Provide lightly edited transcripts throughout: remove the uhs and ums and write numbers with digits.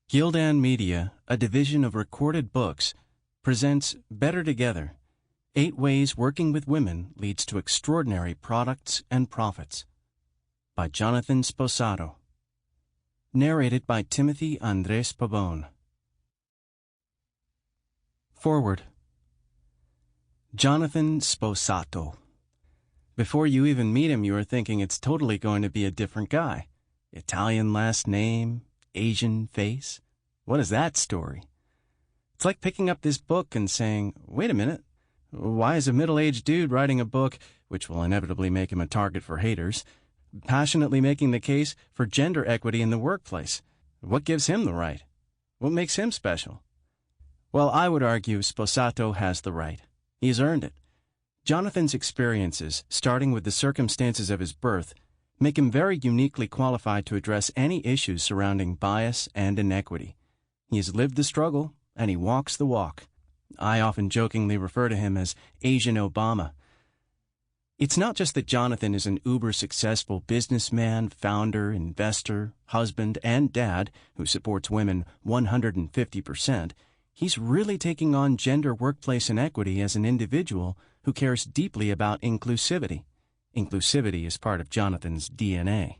Gildan Media, a division of Recorded Books, presents Better Together, 8 Ways Working with Women Leads to Extraordinary Products and Profits, by Jonathan Sposato. Narrated by Timothy Andrés Pabon. Forward. Jonathan Sposato. Before you even meet him, you are thinking it's totally going to be a different guy. Italian last name, Asian face. What is that story? It's like picking up this book and saying, wait a minute, why is a middle-aged dude writing a book, which will inevitably make him a target for haters, passionately making the case for gender equity in the workplace? What gives him the right? What makes him special? Well, I would argue Sposato has the right. He's earned it. Jonathan's experiences, starting with the circumstances of his birth, make him very uniquely qualified to address any issues surrounding bias and inequity. He has lived the struggle, and he walks the walk. I often jokingly refer to him as Asian Obama. It's not just that Jonathan is an uber-successful businessman, founder, investor, husband, and dad who supports women 150%. He's really taking on gender workplace inequity as an individual who cares deeply about inclusivity. Inclusivity is part of Jonathan's DNA.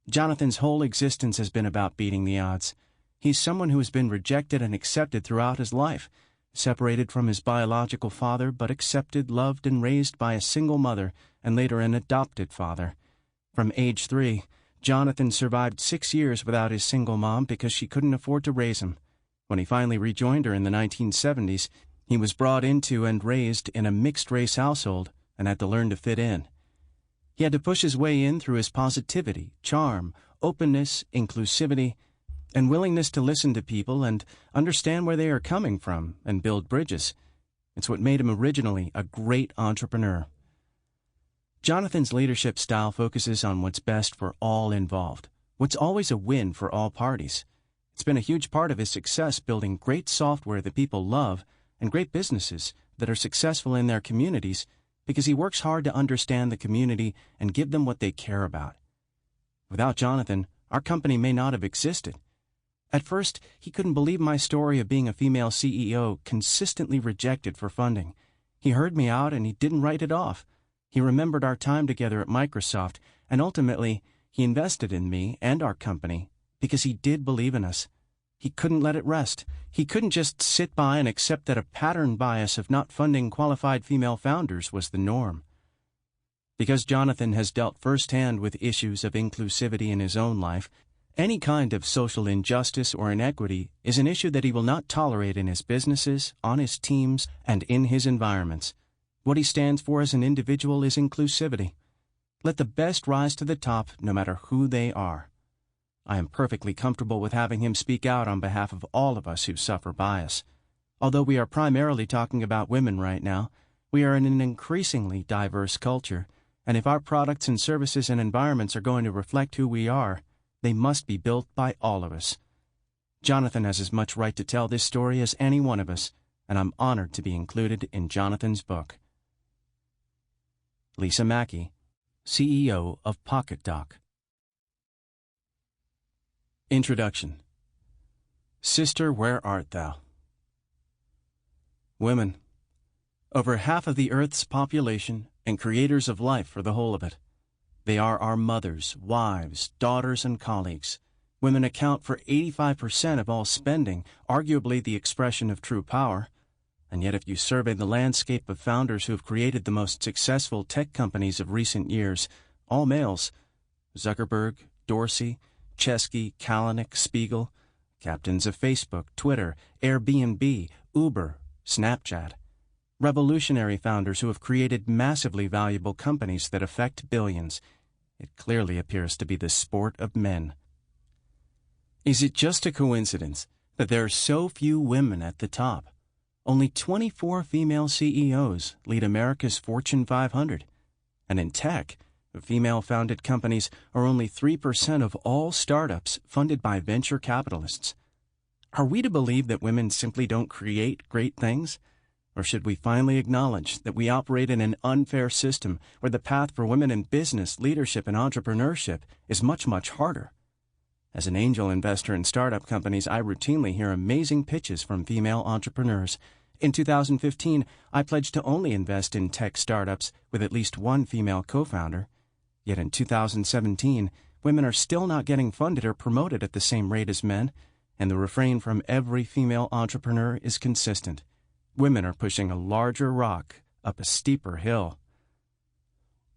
Jonathan's whole existence has been about beating the odds. He's someone who has been rejected and accepted throughout his life, separated from his biological father, but accepted, loved, and raised by a single mother and later an adopted father. From age 3, Jonathan survived 6 years without his single mom because she couldn't afford to raise him. When he finally rejoined her in the 1970s, he was brought into and raised in a mixed-race household and had to learn to fit in. He had to push his way in through his positivity, charm, openness, inclusivity, and willingness to listen to people and understand where they are coming from and build bridges. It's what made him originally a great entrepreneur. Jonathan's leadership style focuses on what's best for all involved, what's always a win for all parties. It's been a huge part of his success building great software that people love and great businesses that are successful in their communities because he works hard to understand the community and give them what they care about. Without Jonathan, our company may not have existed. At first, he couldn't believe my story of being a female CEO consistently rejected for funding. He heard me out and he didn't write it off. He remembered our time together at Microsoft, and ultimately, he invested in me and our company because he did believe in us. He couldn't let it rest. He couldn't just sit by and accept that a pattern bias of not funding qualified female founders was the norm. Because Jonathan has dealt firsthand with issues of inclusivity in his own life, any kind of social injustice or inequity is an issue that he will not tolerate in his businesses, on his teams, and in his environments. What he stands for as an individual is inclusivity. Let the best rise to the top, no matter who they are. I am perfectly comfortable with having him speak out on behalf of all of us who suffer bias. Although we are primarily talking about women right now, we are in an increasingly diverse culture, and if our products and services and environments are going to reflect who we are, they must be built by all of us. Jonathan has as much right to tell this story as any one of us, and I'm honored to be included in Jonathan's book. Lisa Mackey, CEO of PocketDoc. Introduction. Sister, where art thou? Women. Over half of the Earth's population and creators of life for the whole of it. They are our mothers, wives, daughters, and colleagues. Women account for 85% of all spending, arguably the expression of true power. And yet if you survey the landscape of founders who have created the most successful tech companies of recent years, all males, Zuckerberg, Dorsey, Chesky, Kalanick, Spiegel, captains of Facebook, Twitter, Airbnb, Uber, Snapchat, revolutionary founders who have created massively valuable companies that affect billions. It clearly appears to be the sport of men. Is it just a coincidence that there are so few women at the top? Only 24 female CEOs lead America's Fortune 500. And in tech, female-founded companies are only 3% of all startups funded by venture capitalists. Are we to believe that women simply don't create great things? Or should we finally acknowledge that we operate in an unfair system where the path for women in business, leadership, and entrepreneurship is much, much harder? As an angel investor in startup companies, I routinely hear amazing pitches from female entrepreneurs. In 2015, I pledged to only invest in tech startups with at least one female co-founder. Yet in 2017, women are still not getting funded or promoted at the same rate as men, and the refrain from every female entrepreneur is consistent. Women are pushing a larger rock up a steeper hill.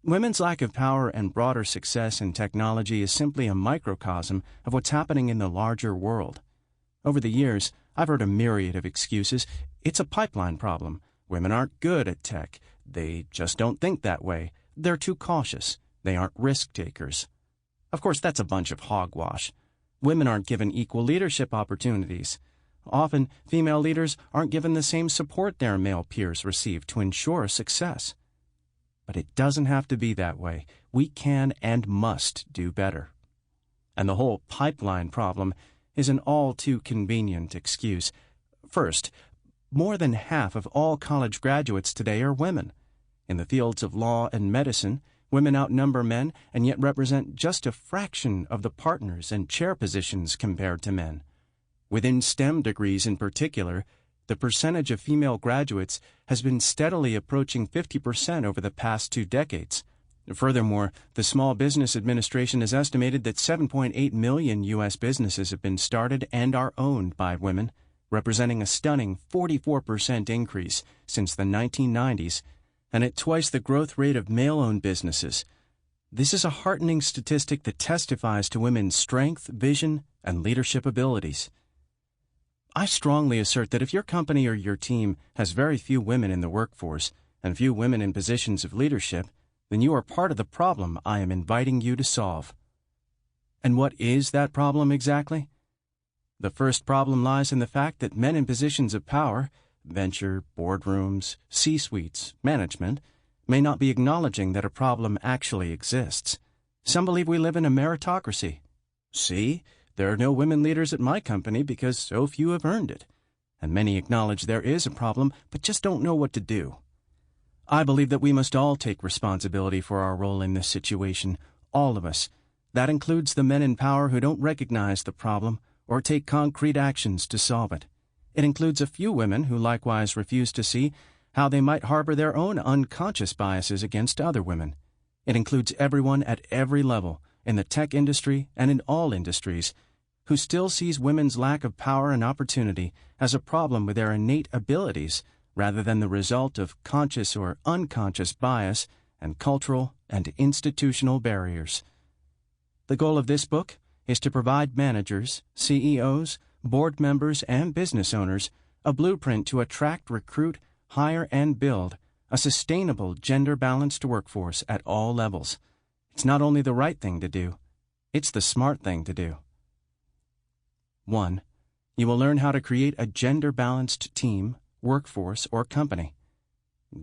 Women's lack of power and broader success in technology is simply a microcosm of what's happening in the larger world. Over the years, I've heard a myriad of excuses. It's a pipeline problem. Women aren't good at tech. They just don't think that way. They're too cautious. They aren't risk takers. Of course, that's a bunch of hogwash. Women aren't given equal leadership opportunities. Often, female leaders aren't given the same support their male peers receive to ensure success. But it doesn't have to be that way. We can and must do better. And the whole pipeline problem is an all-too-convenient excuse. First, more than half of all college graduates today are women. In the fields of law and medicine, women outnumber men and yet represent just a fraction of the partners and chair positions compared to men. Within STEM degrees in particular, the percentage of female graduates has been steadily approaching 50% over the past 2 decades. Furthermore, the Small Business Administration has estimated that 7.8 million U.S. businesses have been started and are owned by women, representing a stunning 44% increase since the 1990s, and at twice the growth rate of male-owned businesses. This is a heartening statistic that testifies to women's strength, vision, and leadership abilities. I strongly assert that if your company or your team has very few women in the workforce and few women in positions of leadership, then you are part of the problem I am inviting you to solve. And what is that problem exactly? The first problem lies in the fact that men in positions of power, venture, boardrooms, C-suites, management, may not be acknowledging that a problem actually exists. Some believe we live in a meritocracy. See? There are no women leaders at my company because so few have earned it. And many acknowledge there is a problem, but just don't know what to do. I believe that we must all take responsibility for our role in this situation, all of us. That includes the men in power who don't recognize the problem or take concrete actions to solve it. It includes a few women who likewise refuse to see how they might harbor their own unconscious biases against other women. It includes everyone at every level, in the tech industry and in all industries, who still sees women's lack of power and opportunity as a problem with their innate abilities rather than the result of conscious or unconscious bias and cultural and institutional barriers. The goal of this book is to provide managers, CEOs, board members, and business owners a blueprint to attract, recruit, hire, and build a sustainable gender-balanced workforce at all levels. It's not only the right thing to do, it's the smart thing to do. 1. You will learn how to create a gender-balanced team, workforce, or company.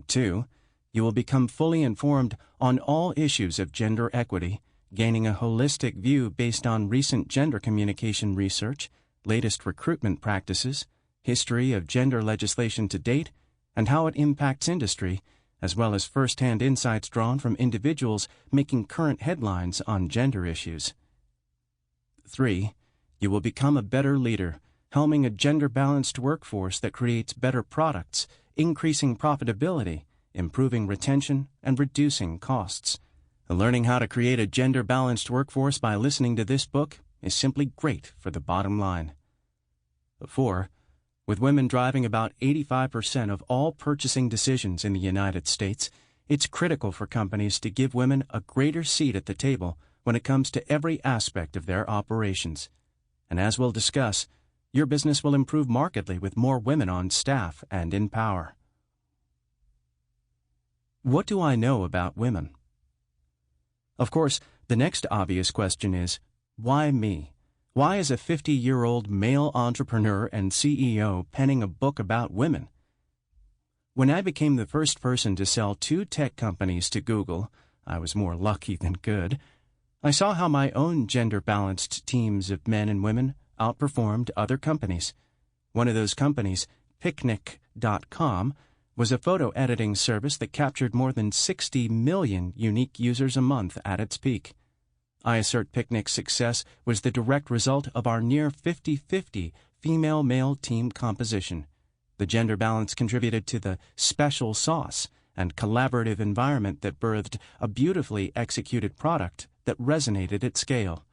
2. You will become fully informed on all issues of gender equity, gaining a holistic view based on recent gender communication research, latest recruitment practices, history of gender legislation to date, and how it impacts industry, as well as first-hand insights drawn from individuals making current headlines on gender issues. 3. You will become a better leader, helming a gender-balanced workforce that creates better products, increasing profitability, improving retention, and reducing costs. Learning how to create a gender-balanced workforce by listening to this book is simply great for the bottom line. 4. With women driving about 85% of all purchasing decisions in the United States, it's critical for companies to give women a greater seat at the table when it comes to every aspect of their operations. And as we'll discuss, your business will improve markedly with more women on staff and in power. What do I know about women? Of course, the next obvious question is, why me? Why is a 50-year-old male entrepreneur and CEO penning a book about women? When I became the first person to sell 2 tech companies to Google, I was more lucky than good. I saw how my own gender-balanced teams of men and women outperformed other companies. One of those companies, Picnic.com, was a photo editing service that captured more than 60 million unique users a month at its peak. I assert Picnic's success was the direct result of our near 50-50 female-male team composition. The gender balance contributed to the special sauce and collaborative environment that birthed a beautifully executed product that resonated at scale.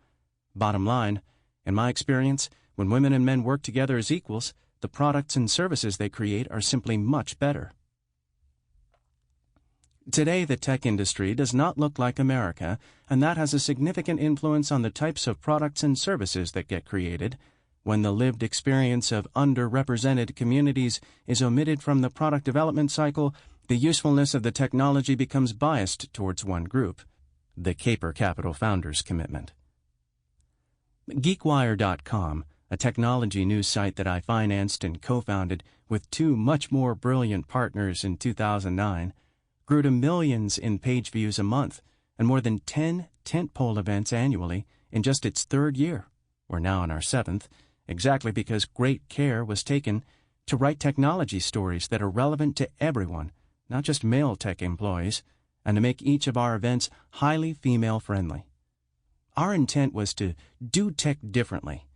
Bottom line, in my experience, when women and men work together as equals, the products and services they create are simply much better. Today, the tech industry does not look like America, and that has a significant influence on the types of products and services that get created. When the lived experience of underrepresented communities is omitted from the product development cycle, the usefulness of the technology becomes biased towards one group, the Caper Capital Founders Commitment. GeekWire.com, a technology news site that I financed and co-founded with two much more brilliant partners in 2009, grew to millions in page views a month and more than 10 tentpole events annually in just its third year. We're now in our seventh, exactly because great care was taken to write technology stories that are relevant to everyone, not just male tech employees, and to make each of our events highly female-friendly. Our intent was to do tech differently.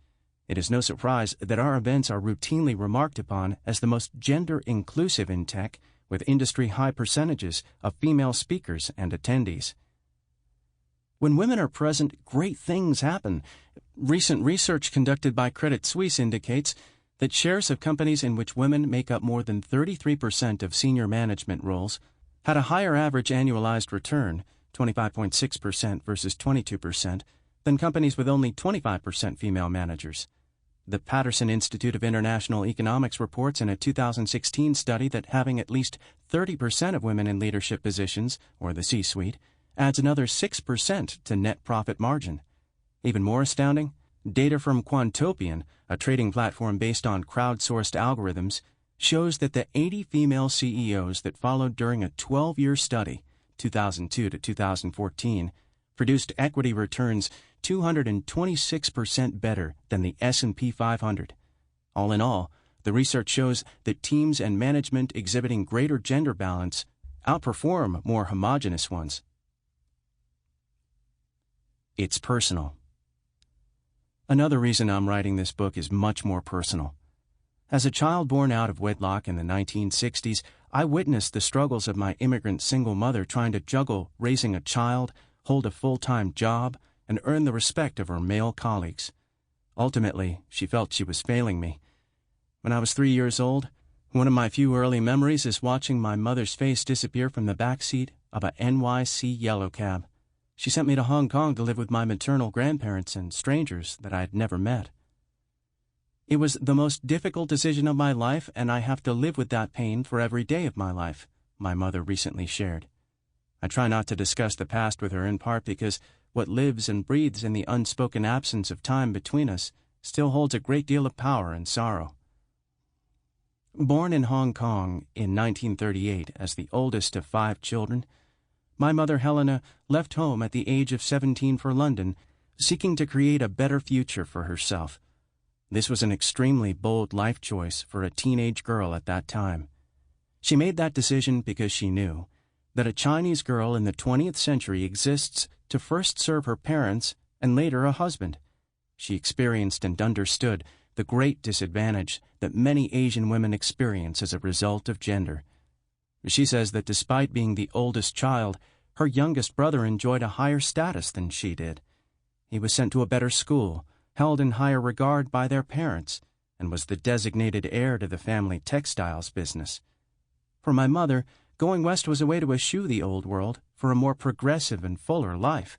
It is no surprise that our events are routinely remarked upon as the most gender-inclusive in tech, with industry-high percentages of female speakers and attendees. When women are present, great things happen. Recent research conducted by Credit Suisse indicates that shares of companies in which women make up more than 33% of senior management roles had a higher average annualized return, 25.6% versus 22%, than companies with only 25% female managers. The Patterson Institute of International Economics reports in a 2016 study that having at least 30% of women in leadership positions, or the C-suite, adds another 6% to net profit margin. Even more astounding, data from Quantopian, a trading platform based on crowdsourced algorithms, shows that the 80 female CEOs that followed during a 12-year study, 2002 to 2014, produced equity returns 226% better than the S&P 500. All in all, the research shows that teams and management exhibiting greater gender balance outperform more homogeneous ones. It's personal. Another reason I'm writing this book is much more personal. As a child born out of wedlock in the 1960s, I witnessed the struggles of my immigrant single mother trying to juggle raising a child, hold a full-time job, and earn the respect of her male colleagues. Ultimately, she felt she was failing me. When I was 3 years old, one of my few early memories is watching my mother's face disappear from the back seat of a NYC yellow cab. She sent me to Hong Kong to live with my maternal grandparents and strangers that I had never met. It was the most difficult decision of my life, and I have to live with that pain for every day of my life, my mother recently shared. I try not to discuss the past with her in part because what lives and breathes in the unspoken absence of time between us still holds a great deal of power and sorrow. Born in Hong Kong in 1938 as the oldest of 5 children, my mother Helena left home at the age of 17 for London, seeking to create a better future for herself. This was an extremely bold life choice for a teenage girl at that time. She made that decision because she knew that a Chinese girl in the 20th century exists to first serve her parents and later a husband. She experienced and understood the great disadvantage that many Asian women experience as a result of gender. She says that despite being the oldest child, her youngest brother enjoyed a higher status than she did. He was sent to a better school, held in higher regard by their parents, and was the designated heir to the family textiles business. For my mother, going west was a way to eschew the old world for a more progressive and fuller life.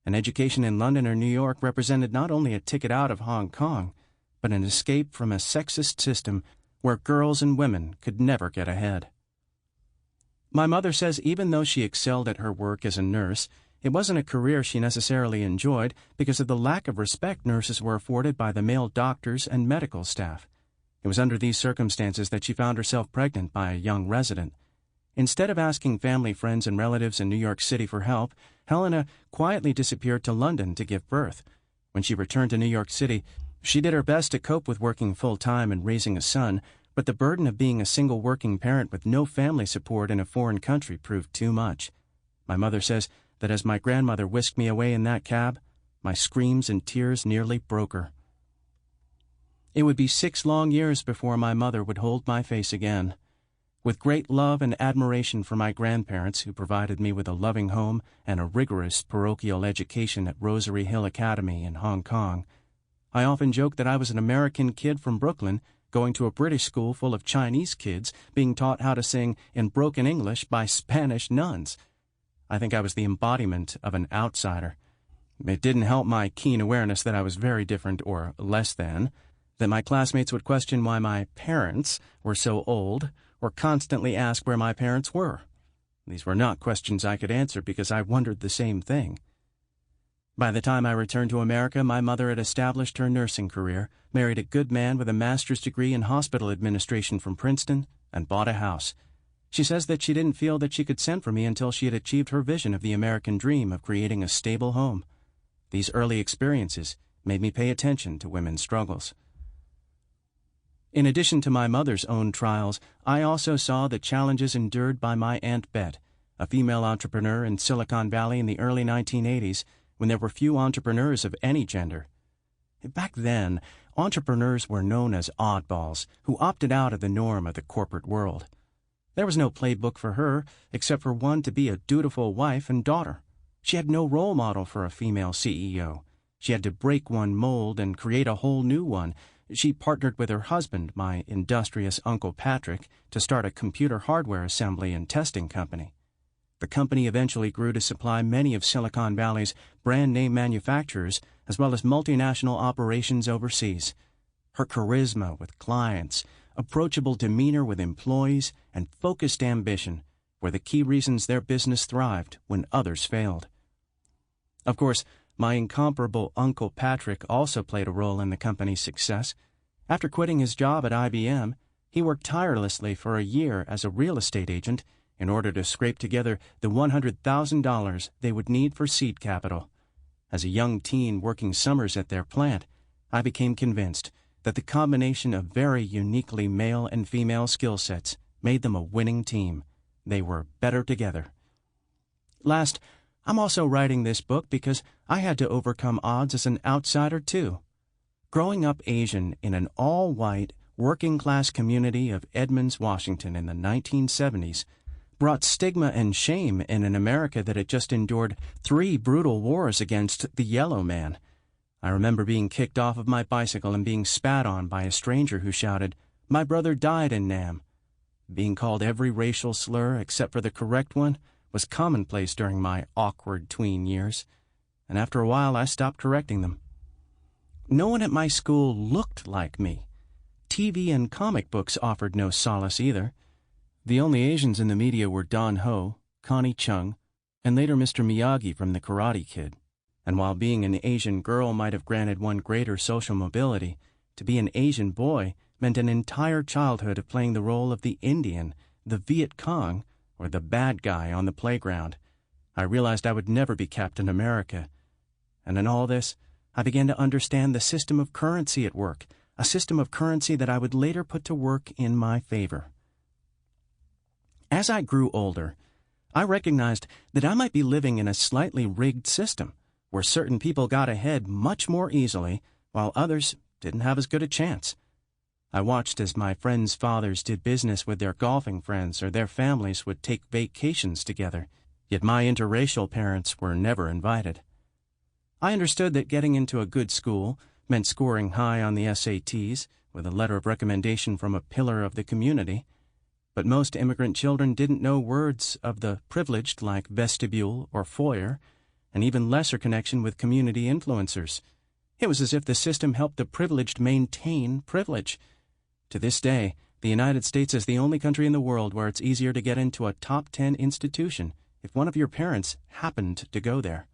An education in London or New York represented not only a ticket out of Hong Kong, but an escape from a sexist system where girls and women could never get ahead. My mother says even though she excelled at her work as a nurse, it wasn't a career she necessarily enjoyed because of the lack of respect nurses were afforded by the male doctors and medical staff. It was under these circumstances that she found herself pregnant by a young resident. Instead of asking family, friends, and relatives in New York City for help, Helena quietly disappeared to London to give birth. When she returned to New York City, she did her best to cope with working full-time and raising a son, but the burden of being a single working parent with no family support in a foreign country proved too much. My mother says that as my grandmother whisked me away in that cab, My screams and tears nearly broke her. It would be 6 long years before my mother would hold my face again. With great love and admiration for my grandparents, who provided me with a loving home and a rigorous parochial education at Rosary Hill Academy in Hong Kong, I often joked that I was an American kid from Brooklyn going to a British school full of Chinese kids being taught how to sing in broken English by Spanish nuns. I think I was the embodiment of an outsider. It didn't help my keen awareness that I was very different or less than, that my classmates would question why my parents were so old, or constantly ask where my parents were. These were not questions I could answer because I wondered the same thing. By the time I returned to America, my mother had established her nursing career, married a good man with a master's degree in hospital administration from Princeton, and bought a house. She says that she didn't feel that she could send for me until she had achieved her vision of the American dream of creating a stable home. These early experiences made me pay attention to women's struggles. In addition to my mother's own trials, I also saw the challenges endured by my Aunt Bet, a female entrepreneur in Silicon Valley in the early 1980s, when there were few entrepreneurs of any gender. Back then, entrepreneurs were known as oddballs who opted out of the norm of the corporate world. There was no playbook for her, except for one to be a dutiful wife and daughter. She had no role model for a female CEO. She had to break one mold and create a whole new one. She partnered with her husband, my industrious Uncle Patrick, to start a computer hardware assembly and testing company. The company eventually grew to supply many of Silicon Valley's brand-name manufacturers, as well as multinational operations overseas. Her charisma with clients, approachable demeanor with employees, and focused ambition were the key reasons their business thrived when others failed. Of course, my incomparable Uncle Patrick also played a role in the company's success. After quitting his job at IBM, he worked tirelessly for a year as a real estate agent in order to scrape together the $100,000 they would need for seed capital. As a young teen working summers at their plant, I became convinced that the combination of very uniquely male and female skill sets made them a winning team. They were better together. Last, I'm also writing this book because I had to overcome odds as an outsider, too. Growing up Asian in an all-white, working-class community of Edmonds, Washington in the 1970s brought stigma and shame in an America that had just endured 3 brutal wars against the yellow man. I remember being kicked off of my bicycle and being spat on by a stranger who shouted, "My brother died in Nam." Being called every racial slur except for the correct one was commonplace during my awkward tween years, and after a while I stopped correcting them. No one at my school looked like me. TV and comic books offered no solace either. The only Asians in the media were Don Ho, Connie Chung, and later Mr. Miyagi from The Karate Kid. And while being an Asian girl might have granted one greater social mobility, to be an Asian boy meant an entire childhood of playing the role of the Indian, the Viet Cong, or the bad guy on the playground. I realized I would never be Captain America. And in all this, I began to understand the system of currency at work, a system of currency that I would later put to work in my favor. As I grew older, I recognized that I might be living in a slightly rigged system, where certain people got ahead much more easily, while others didn't have as good a chance. I watched as my friends' fathers did business with their golfing friends or their families would take vacations together, yet my interracial parents were never invited. I understood that getting into a good school meant scoring high on the SATs with a letter of recommendation from a pillar of the community, but most immigrant children didn't know words of the privileged like vestibule or foyer, and even lesser connection with community influencers. It was as if the system helped the privileged maintain privilege. To this day, the United States is the only country in the world where it's easier to get into a top 10 institution if one of your parents happened to go there.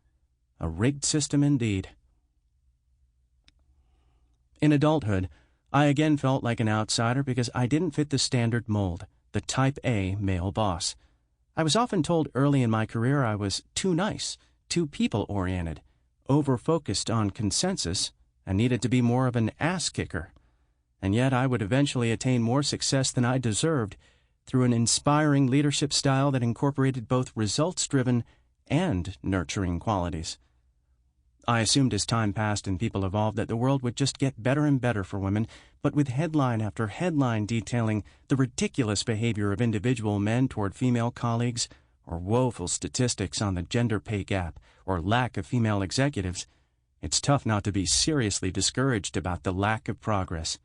A rigged system indeed. In adulthood, I again felt like an outsider because I didn't fit the standard mold, the type A male boss. I was often told early in my career I was too nice, too people-oriented, over-focused on consensus, and needed to be more of an ass-kicker. And yet I would eventually attain more success than I deserved through an inspiring leadership style that incorporated both results-driven and nurturing qualities. I assumed as time passed and people evolved that the world would just get better and better for women, but with headline after headline detailing the ridiculous behavior of individual men toward female colleagues, or woeful statistics on the gender pay gap, or lack of female executives, it's tough not to be seriously discouraged about the lack of progress.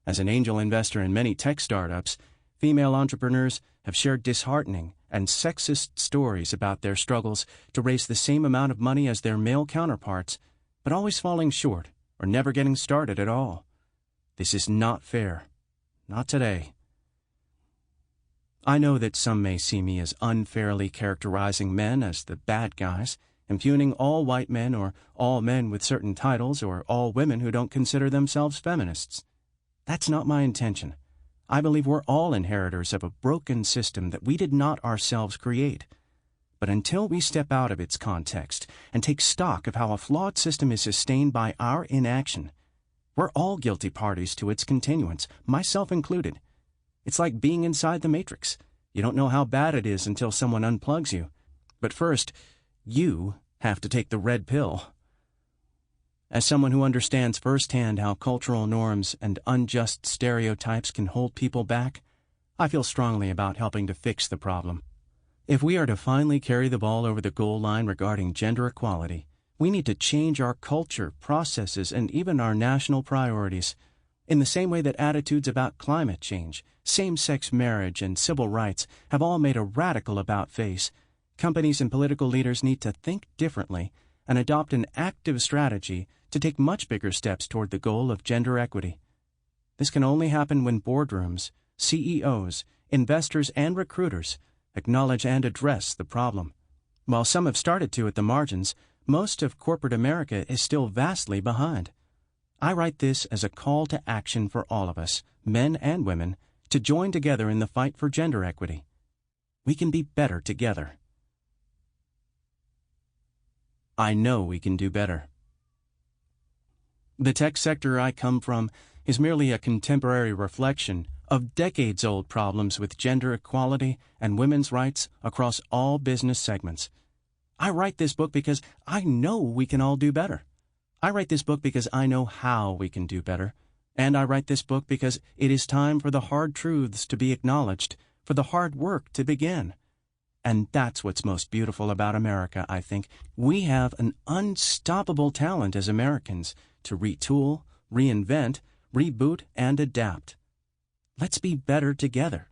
As an angel investor in many tech startups, female entrepreneurs have shared disheartening and sexist stories about their struggles to raise the same amount of money as their male counterparts, but always falling short or never getting started at all. This is not fair. Not today. I know that some may see me as unfairly characterizing men as the bad guys, impugning all white men or all men with certain titles or all women who don't consider themselves feminists. That's not my intention. I believe we're all inheritors of a broken system that we did not ourselves create. But until we step out of its context and take stock of how a flawed system is sustained by our inaction, we're all guilty parties to its continuance, myself included. It's like being inside the Matrix. You don't know how bad it is until someone unplugs you. But first, you have to take the red pill. As someone who understands firsthand how cultural norms and unjust stereotypes can hold people back, I feel strongly about helping to fix the problem. If we are to finally carry the ball over the goal line regarding gender equality, we need to change our culture, processes, and even our national priorities. In the same way that attitudes about climate change, same-sex marriage, and civil rights have all made a radical about-face, companies and political leaders need to think differently and adopt an active strategy to take much bigger steps toward the goal of gender equity. This can only happen when boardrooms, CEOs, investors, and recruiters acknowledge and address the problem. While some have started to at the margins, most of corporate America is still vastly behind. I write this as a call to action for all of us, men and women, to join together in the fight for gender equity. We can be better together. I know we can do better. The tech sector I come from is merely a contemporary reflection of decades-old problems with gender equality and women's rights across all business segments. I write this book because I know we can all do better. I write this book because I know how we can do better. And I write this book because it is time for the hard truths to be acknowledged, for the hard work to begin. And that's what's most beautiful about America, I think. We have an unstoppable talent as Americans to retool, reinvent, reboot, and adapt. Let's be better together.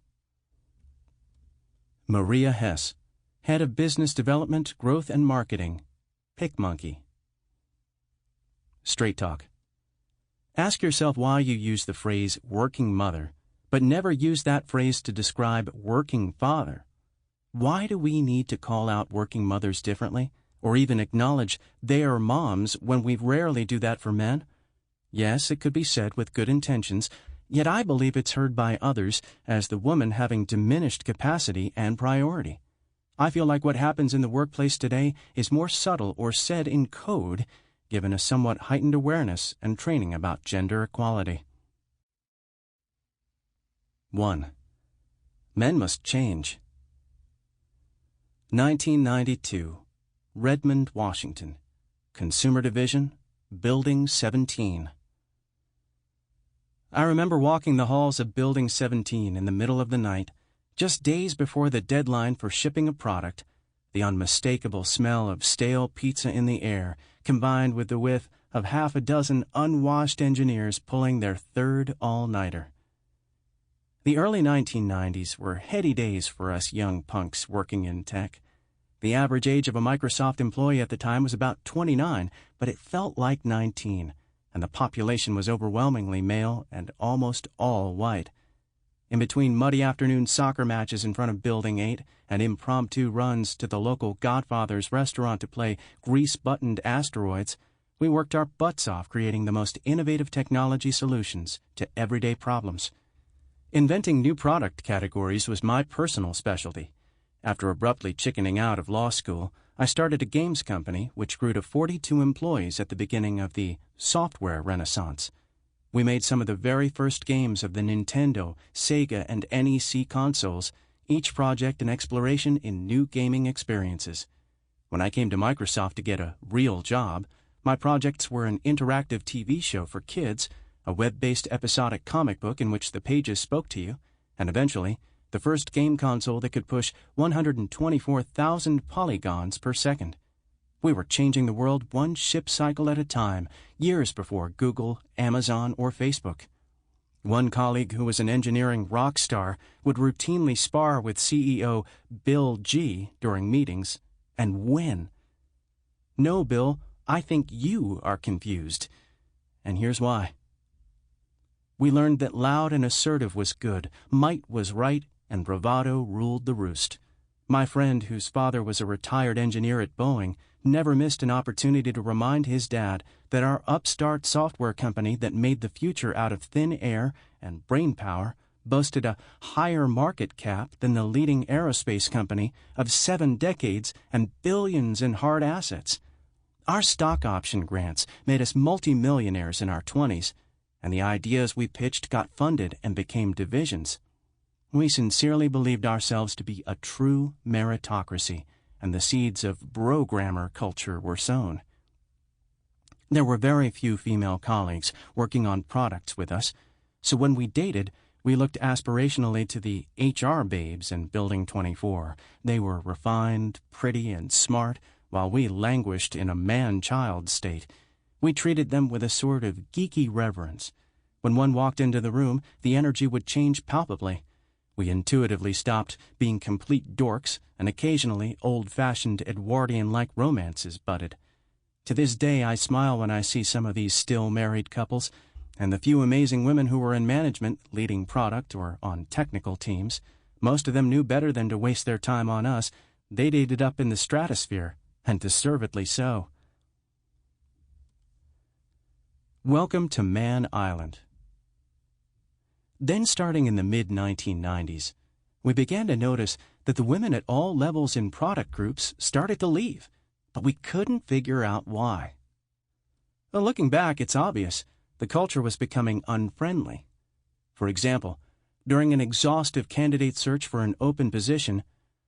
Maria Hess, Head of Business Development, Growth and Marketing, PicMonkey. Straight Talk. Ask yourself why you use the phrase working mother, but never use that phrase to describe working father. Why do we need to call out working mothers differently, or even acknowledge they are moms when we rarely do that for men? Yes, it could be said with good intentions, yet I believe it's heard by others as the woman having diminished capacity and priority. I feel like what happens in the workplace today is more subtle or said in code, given a somewhat heightened awareness and training about gender equality. 1. Men must change. 1992, Redmond, Washington, Consumer Division, Building 17. I remember walking the halls of Building 17 in the middle of the night, just days before the deadline for shipping a product, the unmistakable smell of stale pizza in the air, combined with the whiff of half a dozen unwashed engineers pulling their third all-nighter. The early 1990s were heady days for us young punks working in tech. The average age of a Microsoft employee at the time was about 29, but it felt like 19, and the population was overwhelmingly male and almost all white. In between muddy afternoon soccer matches in front of Building 8 and impromptu runs to the local Godfather's restaurant to play grease-buttoned asteroids, we worked our butts off creating the most innovative technology solutions to everyday problems. Inventing new product categories was my personal specialty. After abruptly chickening out of law school, I started a games company which grew to 42 employees at the beginning of the software renaissance. We made some of the very first games of the Nintendo, Sega, and NEC consoles, each project an exploration in new gaming experiences. When I came to Microsoft to get a real job, My projects were an interactive TV show for kids, a web-based episodic comic book in which the pages spoke to you, and eventually, the first game console that could push 124,000 polygons per second. We were changing the world one ship cycle at a time, years before Google, Amazon, or Facebook. One colleague who was an engineering rock star would routinely spar with CEO Bill G. during meetings, and win. "No, Bill, I think you are confused. And here's why." We learned that loud and assertive was good, might was right, and bravado ruled the roost. My friend, whose father was a retired engineer at Boeing, never missed an opportunity to remind his dad that our upstart software company that made the future out of thin air and brain power boasted a higher market cap than the leading aerospace company of 7 decades and billions in hard assets. Our stock option grants made us multimillionaires in our 20s, and the ideas we pitched got funded and became divisions. We sincerely believed ourselves to be a true meritocracy, and the seeds of bro-grammar culture were sown. There were very few female colleagues working on products with us, so when we dated, we looked aspirationally to the HR babes in Building 24. They were refined, pretty, and smart, while we languished in a man-child state. We treated them with a sort of geeky reverence. When one walked into the room, the energy would change palpably. We intuitively stopped being complete dorks, and occasionally old-fashioned Edwardian-like romances budded. To this day, I smile when I see some of these still married couples, and the few amazing women who were in management, leading product, or on technical teams. Most of them knew better than to waste their time on us. They dated up in the stratosphere, and deservedly so. Welcome to Man Island. Then, starting in the mid-1990s, we began to notice that the women at all levels in product groups started to leave, but we couldn't figure out why. Well, looking back, it's obvious. The culture was becoming unfriendly. For example, during an exhaustive candidate search for an open position,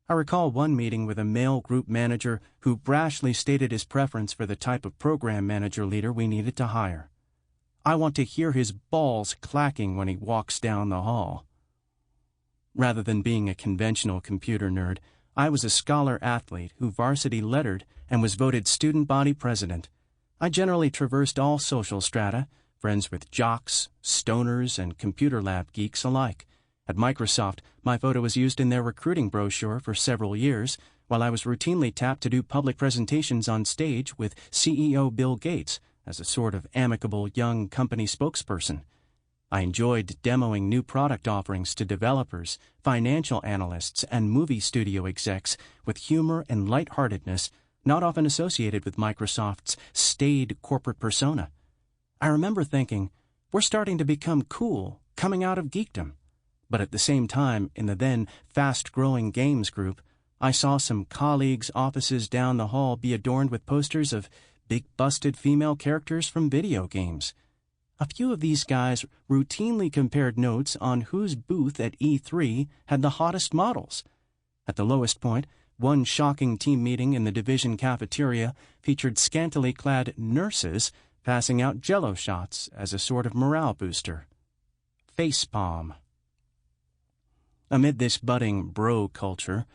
I recall one meeting with a male group manager who brashly stated his preference for the type of program manager leader we needed to hire. "I want to hear his balls clacking when he walks down the hall." Rather than being a conventional computer nerd, I was a scholar athlete who varsity lettered and was voted student body president. I generally traversed all social strata, friends with jocks, stoners, and computer lab geeks alike. At Microsoft, my photo was used in their recruiting brochure for several years, while I was routinely tapped to do public presentations on stage with CEO Bill Gates as a sort of amicable young company spokesperson. I enjoyed demoing new product offerings to developers, financial analysts, and movie studio execs with humor and lightheartedness not often associated with Microsoft's staid corporate persona. I remember thinking, we're starting to become cool, coming out of geekdom. But at the same time, in the then fast-growing games group, I saw some colleagues' offices down the hall be adorned with posters of big-busted female characters from video games. A few of these guys routinely compared notes on whose booth at E3 had the hottest models. At the lowest point, one shocking team meeting in the division cafeteria featured scantily clad nurses passing out Jell-O shots as a sort of morale booster. Facepalm. Amid this budding bro culture,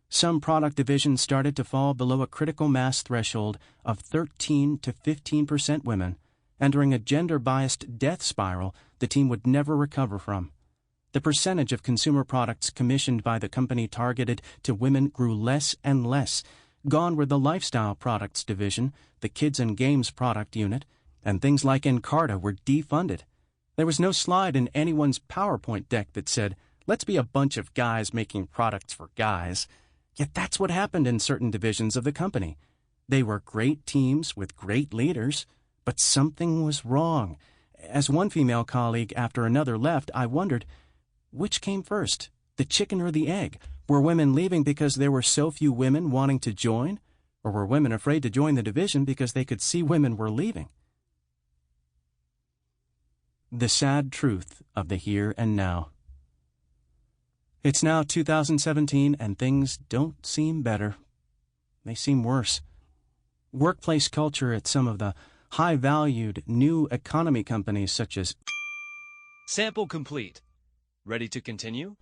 some product divisions started to fall below a critical mass threshold of 13 to 15% women, entering a gender-biased death spiral the team would never recover from. The percentage of consumer products commissioned by the company targeted to women grew less and less. Gone were the lifestyle products division, the kids and games product unit, and things like Encarta were defunded. There was no slide in anyone's PowerPoint deck that said, "Let's be a bunch of guys making products for guys." Yet that's what happened in certain divisions of the company. They were great teams with great leaders, but something was wrong. As one female colleague after another left, I wondered, which came first, the chicken or the egg? Were women leaving because there were so few women wanting to join? Or were women afraid to join the division because they could see women were leaving? The sad truth of the here and now. It's now 2017, and things don't seem better. They seem worse. Workplace culture at some of the high-valued new economy companies such as... Sample complete. Ready to continue?